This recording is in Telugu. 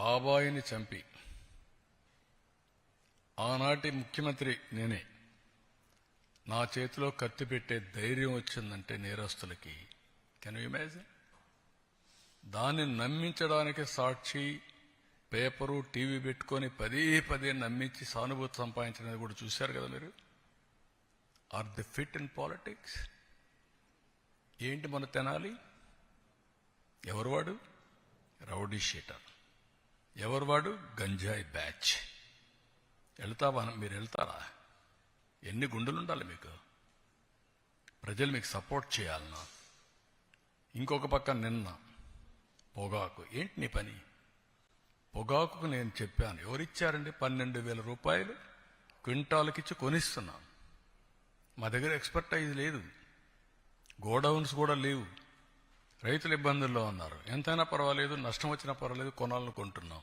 బాబాయిని చంపి ఆనాటి ముఖ్యమంత్రి నేనే, నా చేతిలో కత్తి పెట్టే ధైర్యం వచ్చిందంటే నేరస్తులకి, కెన్ యు ఇమాజిన్? దాన్ని నమ్మించడానికి సాక్షి, పేపరు, టీవీ పెట్టుకొని పదే నమ్మించి సానుభూతి సంపాదించినది కూడా చూశారు కదా మీరు. Are the fit in politics? ఏంటి మన తెనాలి? ఎవరు వాడు? Rowdy sheeter. ఎవరు వాడు? గంజాయి బ్యాచ్. మీరు వెళ్తారా? ఎన్ని గుండెలు ఉండాలి మీకు? ప్రజలు మీకు సపోర్ట్ చేయాలన్నా. ఇంకొక పక్క నిన్న పొగాకు. ఏంటి నీ పని? పొగాకుకు నేను చెప్పాను, ఎవరిచ్చారండి? 12,000 రూపాయలు క్వింటాల్కిచ్చి కొనిస్తున్నాను. మా దగ్గర ఎక్స్పర్టైజ్ లేదు, గోడౌన్స్ కూడా లేవు, రైతులు ఇబ్బందుల్లో ఉన్నారు. ఎంతైనా పర్వాలేదు, నష్టం వచ్చినా పర్వాలేదు, కొనాలని కొంటున్నాం.